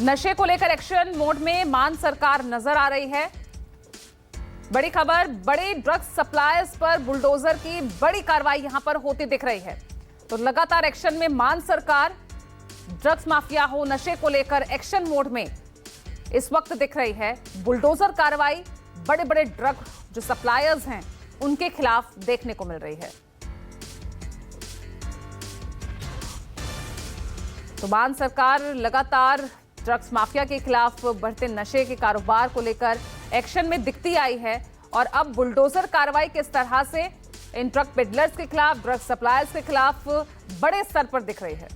नशे को लेकर एक्शन मोड में मान सरकार नजर आ रही है। बड़ी खबर, बड़े ड्रग्स सप्लायर्स पर बुलडोजर की बड़ी कार्रवाई यहां पर होती दिख रही है। तो लगातार एक्शन में मान सरकार, ड्रग्स माफिया हो, नशे को लेकर एक्शन मोड में इस वक्त दिख रही है। बुलडोजर कार्रवाई बड़े बड़े ड्रग जो सप्लायर्स हैं उनके खिलाफ देखने को मिल रही है। तो मान सरकार लगातार ड्रग्स माफिया के खिलाफ बढ़ते नशे के कारोबार को लेकर एक्शन में दिखती आई है और अब बुलडोजर कार्रवाई किस तरह से इन ड्रग पेडलर्स के खिलाफ, ड्रग सप्लायर्स के खिलाफ बड़े स्तर पर दिख रही है।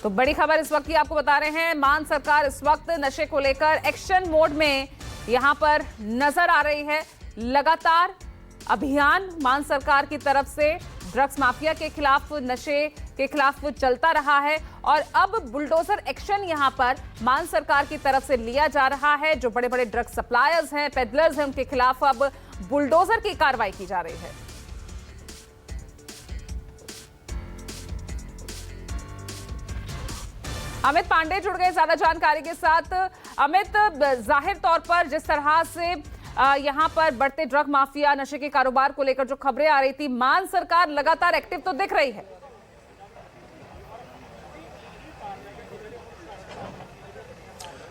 तो बड़ी खबर इस वक्त की आपको बता रहे हैं। मान सरकार इस वक्त नशे को लेकर एक्शन मोड में यहां पर नजर आ रही है। लगातार अभियान मान सरकार की तरफ से ड्रग्स माफिया के खिलाफ, नशे के खिलाफ चलता रहा है और अब बुलडोजर एक्शन यहां पर मान सरकार की तरफ से लिया जा रहा है। जो बड़े बड़े ड्रग्स सप्लायर्स हैं, पेडलर्स हैं, उनके खिलाफ अब बुलडोजर की कार्रवाई की जा रही है। अमित पांडे जुड़ गए ज्यादा जानकारी के साथ। अमित, जाहिर तौर पर जिस तरह से यहां पर बढ़ते ड्रग माफिया, नशे के कारोबार को लेकर जो खबरें आ रही थी, मान सरकार लगातार एक्टिव तो दिख रही है।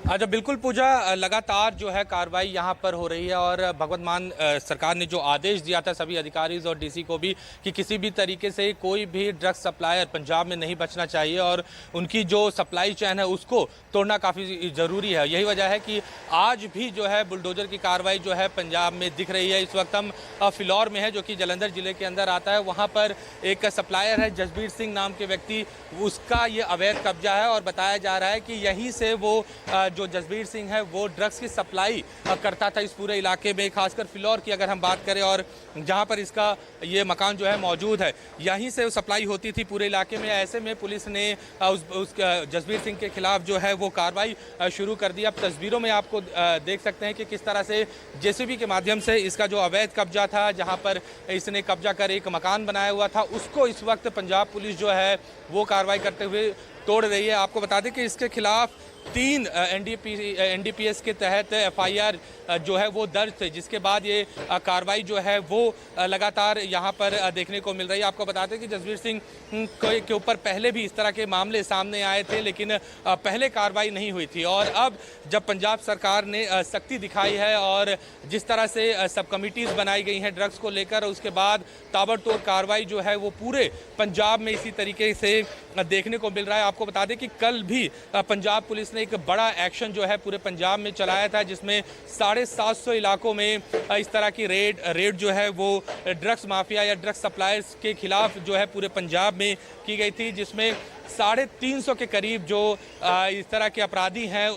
अच्छा, बिल्कुल पूजा, लगातार जो है कार्रवाई यहाँ पर हो रही है और भगवत मान सरकार ने जो आदेश दिया था सभी अधिकारी और डीसी को भी कि किसी भी तरीके से कोई भी ड्रग्स सप्लायर पंजाब में नहीं बचना चाहिए और उनकी जो सप्लाई चेन है उसको तोड़ना काफ़ी ज़रूरी है। यही वजह है कि आज भी जो है बुलडोजर की कार्रवाई जो है पंजाब में दिख रही है। इस वक्त हम फिलौर में है जो कि जलंधर जिले के अंदर आता है। वहाँ पर एक सप्लायर है जसबीर सिंह नाम के व्यक्ति, उसका ये अवैध कब्जा है और बताया जा रहा है कि यहीं से वो जो जसबीर सिंह है वो ड्रग्स की सप्लाई करता था इस पूरे इलाके में। खासकर फिलौर की अगर हम बात करें और जहां पर इसका ये मकान जो है मौजूद है, यहीं से सप्लाई होती थी पूरे इलाके में। ऐसे में पुलिस ने उस जसबीर सिंह के खिलाफ जो है वो कार्रवाई शुरू कर दी। अब तस्वीरों में आपको देख सकते हैं कि किस तरह से जेसीबी के माध्यम से इसका जो अवैध कब्जा था, जहां पर इसने कब्जा कर एक मकान बनाया हुआ था, उसको इस वक्त पंजाब पुलिस जो है वो कार्रवाई करते हुए तोड़ रही है। आपको बता दें कि इसके खिलाफ 3 एनडीपीएस के तहत एफआईआर जो है वो दर्ज थे, जिसके बाद ये कार्रवाई जो है वो लगातार यहाँ पर देखने को मिल रही है। आपको बताते हैं कि जसबीर सिंह के ऊपर पहले भी इस तरह के मामले सामने आए थे, लेकिन पहले कार्रवाई नहीं हुई थी और अब जब पंजाब सरकार ने सख्ती दिखाई है और जिस तरह से सब कमिटीज़ बनाई गई हैं ड्रग्स को लेकर, उसके बाद ताबड़तोड़ कार्रवाई जो है वो पूरे पंजाब में इसी तरीके से देखने को मिल रहा है। आपको बता दें कि कल भी पंजाब पुलिस ने एक बड़ा एक्शन जो है पूरे पंजाब में चलाया था, जिसमें 750 इलाकों में इस तरह की रेड जो है वो ड्रग्स माफिया या ड्रग्स सप्लायर्स के खिलाफ जो है पूरे पंजाब में की गई थी, जिसमें 350 के करीब जो इस तरह के अपराधी हैं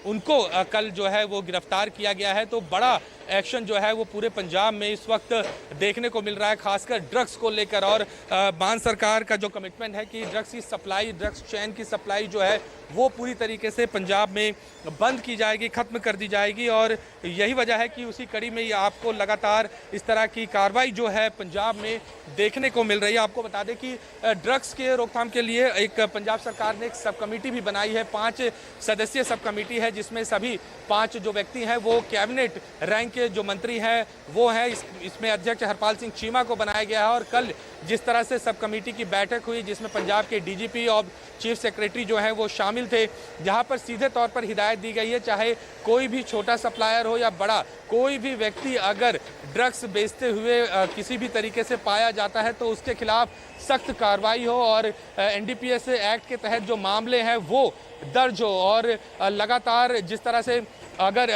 उनको कल जो है वो गिरफ्तार किया गया है। तो बड़ा एक्शन जो है वो पूरे पंजाब में इस वक्त देखने को मिल रहा है, खासकर ड्रग्स को लेकर। और मान सरकार का जो कमिटमेंट है कि ड्रग्स की सप्लाई, ड्रग्स चैन की सप्लाई जो है वो पूरी तरीके से पंजाब में बंद की जाएगी, ख़त्म कर दी जाएगी। और यही वजह है कि उसी कड़ी में ये आपको लगातार इस तरह की कार्रवाई जो है पंजाब में देखने को मिल रही है। आपको बता दें कि ड्रग्स के रोकथाम के लिए एक पंजाब सरकार ने एक सब कमेटी भी बनाई है, 5 सदस्यीय सब कमेटी है, जिसमें सभी 5 जो व्यक्ति हैं वो कैबिनेट रैंक के जो मंत्री हैं वो हैं। इसमें अध्यक्ष हरपाल सिंह चीमा को बनाया गया है और कल जिस तरह से सब कमेटी की बैठक हुई, जिसमें पंजाब के डीजीपी और चीफ सेक्रेटरी जो हैं वो शामिल थे, जहां पर सीधे तौर पर हिदायत दी गई है चाहे कोई भी छोटा सप्लायर हो या बड़ा, कोई भी व्यक्ति अगर ड्रग्स बेचते हुए किसी भी तरीके से पाया जाता है तो उसके खिलाफ सख्त कार्रवाई हो और एनडीपीएस एक्ट के तहत जो मामले हैं वो दर्ज हो। और लगातार जिस तरह से अगर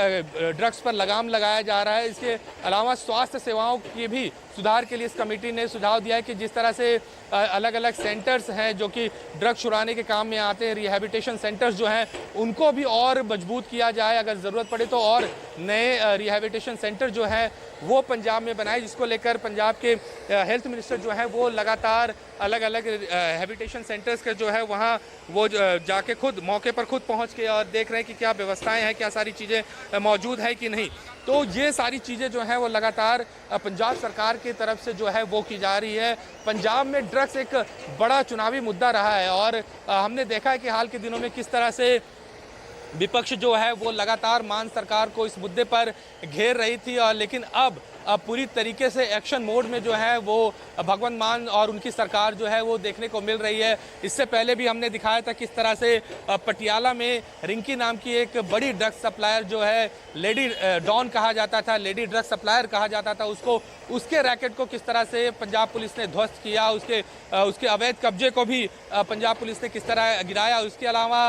ड्रग्स पर लगाम लगाया जा रहा है, इसके अलावा स्वास्थ्य सेवाओं की भी सुधार के लिए इस कमेटी ने सुझाव दिया है कि जिस तरह से अलग अलग सेंटर्स हैं जो कि ड्रग छुड़ाने के काम में आते हैं, रिहैबिलिटेशन सेंटर्स जो हैं उनको भी और मजबूत किया जाए, अगर ज़रूरत पड़े तो और नए रिहैबिलिटेशन सेंटर जो हैं वो पंजाब में बनाए, जिसको लेकर पंजाब के हेल्थ मिनिस्टर जो है वो लगातार अलग अलग रिहैबिलिटेशन सेंटर्स के जो है वहाँ वो जाके खुद मौके पर खुद पहुँच के और देख रहे हैं कि क्या व्यवस्थाएं हैं, क्या सारी चीज़ें मौजूद है कि नहीं। तो ये सारी चीज़ें जो हैं वो लगातार पंजाब सरकार की तरफ से जो है वो की जा रही है। पंजाब में ड्रग्स एक बड़ा चुनावी मुद्दा रहा है और हमने देखा है कि हाल के दिनों में किस तरह से विपक्ष जो है वो लगातार मान सरकार को इस मुद्दे पर घेर रही थी, और लेकिन अब पूरी तरीके से एक्शन मोड में जो है वो भगवंत मान और उनकी सरकार जो है वो देखने को मिल रही है। इससे पहले भी हमने दिखाया था किस तरह से पटियाला में रिंकी नाम की एक बड़ी ड्रग्स सप्लायर जो है, लेडी डॉन कहा जाता था, लेडी ड्रग्स सप्लायर कहा जाता था, उसके रैकेट को किस तरह से पंजाब पुलिस ने ध्वस्त किया, उसके अवैध कब्जे को भी पंजाब पुलिस ने किस तरह गिराया। उसके अलावा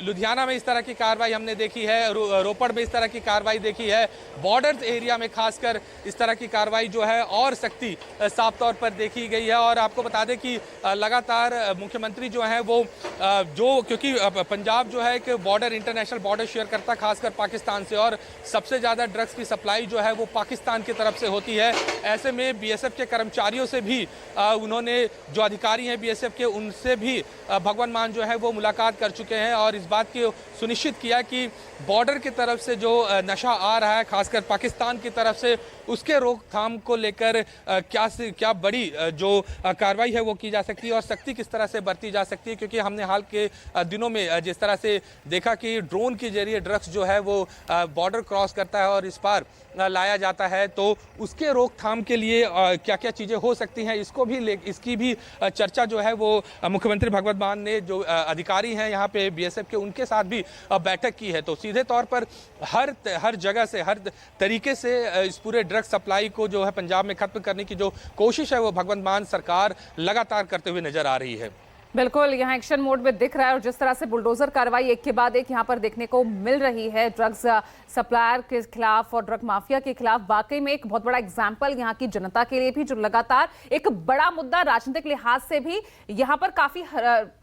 लुधियाना में इस तरह की कार्रवाई हमने देखी है, रोपड़ में इस तरह की कार्रवाई देखी है, बॉर्डर एरिया में खासकर इस तरह की कार्रवाई जो है और सख्ती साफ तौर पर देखी गई है। और आपको बता दें कि लगातार मुख्यमंत्री जो है वो क्योंकि पंजाब जो है एक बॉर्डर इंटरनेशनल बॉर्डर शेयर करता है खासकर पाकिस्तान से, और सबसे ज़्यादा ड्रग्स की सप्लाई जो है वो पाकिस्तान की तरफ से होती है। ऐसे में बीएसएफ के कर्मचारियों से भी उन्होंने, जो अधिकारी हैं बीएसएफ के, उनसे भी भगवंत मान जो है वो मुलाकात कर चुके हैं और इस बात की सुनिश्चित किया कि बॉर्डर की तरफ से जो नशा आ रहा है खासकर पाकिस्तान की तरफ से, उसके रोकथाम को लेकर क्या बड़ी जो कार्रवाई है वो की जा सकती है और सख्ती किस तरह से बरती जा सकती है। क्योंकि हमने हाल के दिनों में जिस तरह से देखा कि ड्रोन के जरिए ड्रग्स जो है वो बॉर्डर क्रॉस करता है और इस पार लाया जाता है, तो उसके रोकथाम के लिए क्या क्या चीज़ें हो सकती हैं, इसकी भी चर्चा जो है वो मुख्यमंत्री भगवंत मान ने, जो अधिकारी हैं यहाँ पे बीएसएफ के, उनके साथ भी बैठक की है। तो सीधे तौर पर हर जगह से, हर तरीके से इस पूरे ड्रग्स सप्लाई को जो है पंजाब में खत्म करने की जो कोशिश है वो भगवंत मान सरकार लगातार करते हुए नजर आ रही है। बिल्कुल, यहाँ एक्शन मोड में दिख रहा है और जिस तरह से बुलडोजर कार्रवाई एक के बाद एक यहाँ पर देखने को मिल रही है ड्रग्स सप्लायर के खिलाफ और ड्रग माफिया के खिलाफ, वाकई में एक बहुत बड़ा एग्जाम्पल यहाँ की जनता के लिए भी, जो लगातार एक बड़ा मुद्दा राजनीतिक लिहाज से भी यहाँ पर काफी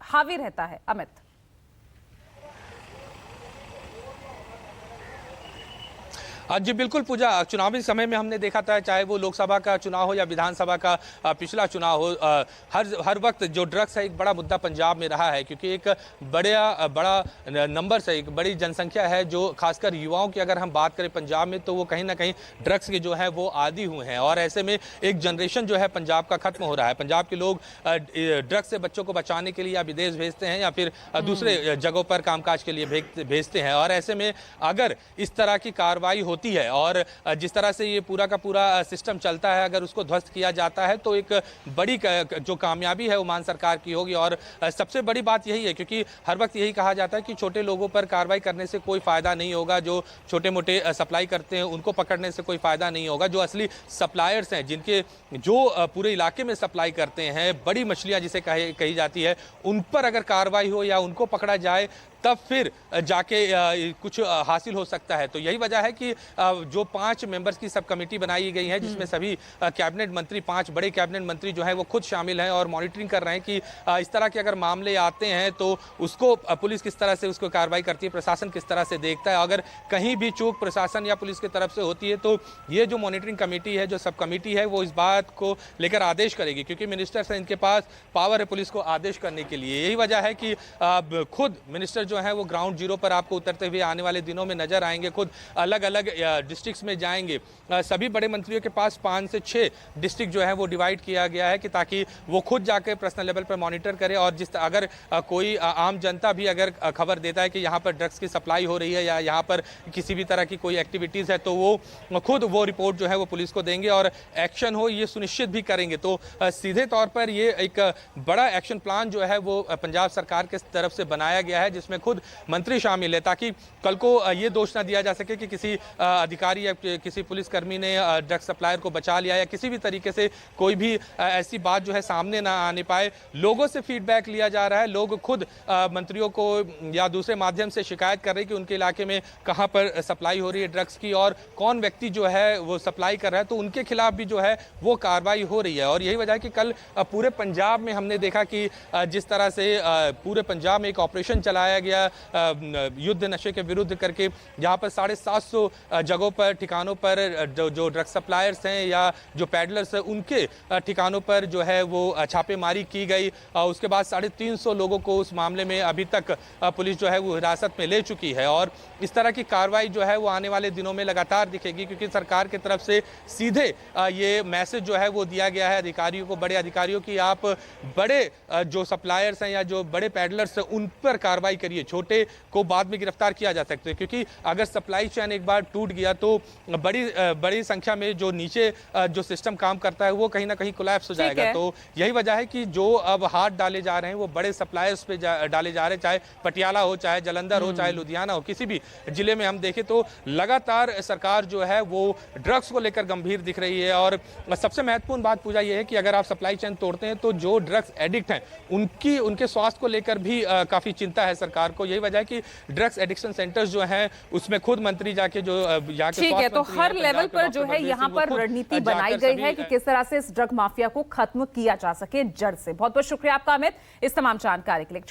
हावी रहता है। अमित, जी बिल्कुल पूजा, चुनावी समय में हमने देखा था, चाहे वो लोकसभा का चुनाव हो या विधानसभा का पिछला चुनाव हो, हर वक्त जो ड्रग्स है एक बड़ा मुद्दा पंजाब में रहा है। क्योंकि एक बड़ा नंबर से, एक बड़ी जनसंख्या है जो खासकर युवाओं की अगर हम बात करें पंजाब में, तो वो कहीं ना कहीं ड्रग्स के जो है वो आदी हुए हैं और ऐसे में एक जनरेशन जो है पंजाब का खत्म हो रहा है। पंजाब के लोग ड्रग्स से बच्चों को बचाने के लिए या विदेश भेजते हैं या फिर दूसरे जगहों पर कामकाज के लिए भेजते हैं, और ऐसे में अगर इस तरह की कार्रवाई होती है और जिस तरह से ये पूरा का पूरा सिस्टम चलता है, अगर उसको ध्वस्त किया जाता है तो एक बड़ी जो कामयाबी है वो मान सरकार की होगी। और सबसे बड़ी बात यही है, क्योंकि हर वक्त यही कहा जाता है कि छोटे लोगों पर कार्रवाई करने से कोई फायदा नहीं होगा, जो छोटे मोटे सप्लाई करते हैं उनको पकड़ने से कोई फायदा नहीं होगा, जो असली सप्लायर्स हैं, जिनके जो पूरे इलाके में सप्लाई करते हैं, बड़ी मछलियां जिसे कही जाती है, उन पर अगर कार्रवाई हो या उनको पकड़ा जाए तब फिर जाके कुछ हासिल हो सकता है। तो यही वजह है कि जो 5 मेंबर्स की सब कमेटी बनाई गई है, जिसमें सभी कैबिनेट मंत्री, 5 बड़े कैबिनेट मंत्री जो हैं वो खुद शामिल हैं और मॉनिटरिंग कर रहे हैं कि इस तरह के अगर मामले आते हैं तो उसको पुलिस किस तरह से उसको कार्रवाई करती है, प्रशासन किस तरह से देखता है। अगर कहीं भी चूक प्रशासन या पुलिस की तरफ से होती है तो ये जो मॉनिटरिंग कमेटी है, जो सब कमेटी है, वो इस बात को लेकर आदेश करेगी, क्योंकि मिनिस्टर्स हैं, इनके पास पावर है पुलिस को आदेश करने के लिए। यही वजह है कि खुद मिनिस्टर जो है वो ग्राउंड जीरो पर आपको उतरते हुए आने वाले दिनों में नजर आएंगे, खुद अलग अलग डिस्ट्रिक्ट्स में जाएंगे। सभी बड़े मंत्रियों के पास 5 से 6 डिस्ट्रिक्ट जो है वो डिवाइड किया गया है कि ताकि वो खुद जाकर पर्सनल लेवल पर मॉनिटर करे, और अगर कोई आम जनता भी अगर खबर देता है कि यहाँ पर ड्रग्स की सप्लाई हो रही है या यहाँ पर किसी भी तरह की कोई एक्टिविटीज़ है, तो वो खुद वो रिपोर्ट जो है वो पुलिस को देंगे और एक्शन हो ये सुनिश्चित भी करेंगे। तो सीधे तौर पर ये एक बड़ा एक्शन प्लान जो है वो पंजाब सरकार के तरफ से बनाया गया है, जिसमें जिसमें खुद मंत्री शामिल है, ताकि कल को ये दोष ना दिया जा सके कि किसी अधिकारी या किसी पुलिसकर्मी ने ड्रग सप्लायर को बचा लिया, या किसी भी तरीके से कोई भी ऐसी बात जो है सामने ना आने पाए। लोगों से फीडबैक लिया जा रहा है, लोग खुद मंत्रियों को या दूसरे माध्यम से शिकायत कर रहे हैं कि उनके इलाके में कहां पर सप्लाई हो रही है ड्रग्स की और कौन व्यक्ति जो है वो सप्लाई कर रहा है, तो उनके खिलाफ भी जो है वो कार्रवाई हो रही है। और यही वजह है कि कल पूरे पंजाब में हमने देखा कि जिस तरह से पूरे पंजाब में एक ऑपरेशन चलाया गया युद्ध नशे के विरुद्ध करके, जहां पर 750 जगहों पर ठिकानों पर जो ड्रग सप्लायर्स हैं या जो पैडलर्स हैं उनके ठिकानों पर जो है वो छापेमारी की गई। उसके बाद 350 लोगों को उस मामले में अभी तक पुलिस जो है वो हिरासत में ले चुकी है। और इस तरह की कार्रवाई जो है वो आने वाले दिनों में लगातार दिखेगी, क्योंकि सरकार की तरफ से सीधे ये मैसेज जो है वो दिया गया है अधिकारियों को, बड़े अधिकारियों की आप बड़े जो सप्लायर्स हैं या जो बड़े पैडलर्स हैं उन पर कार्रवाई करिए, छोटे को बाद में गिरफ्तार किया जा सकता है। क्योंकि अगर सप्लाई चेन एक बार टूट गया तो बड़ी संख्या में जो नीचे जो सिस्टम काम करता है वो कहीं ना कहीं कोलैप्स हो जाएगा। तो यही वजह है कि जो अब हाथ डाले जा रहे हैं वो बड़े सप्लायर्स पे डाले जा रहे हैं, चाहे पटियाला हो, चाहे जालंधर हो, चाहे लुधियाना हो, किसी भी जिले में हम देखें तो लगातार सरकार जो है वो ड्रग्स को लेकर गंभीर दिख रही है। और सबसे महत्वपूर्ण बात पूजा ये है कि अगर आप सप्लाई चेन तोड़ते हैं तो जो ड्रग्स एडिक्ट हैं उनके स्वास्थ्य को लेकर भी काफी चिंता है सरकार को। यही वजह है कि ड्रग्स एडिक्शन सेंटर्स जो हैं उसमें खुद मंत्री जाके जो ठीक है, तो हर लेवल पर जो है यहाँ पर रणनीति बनाई गई है कि किस तरह से इस ड्रग माफिया को खत्म किया जा सके जड़ से। बहुत बहुत शुक्रिया आपका अमित इस तमाम जानकारी के लिए।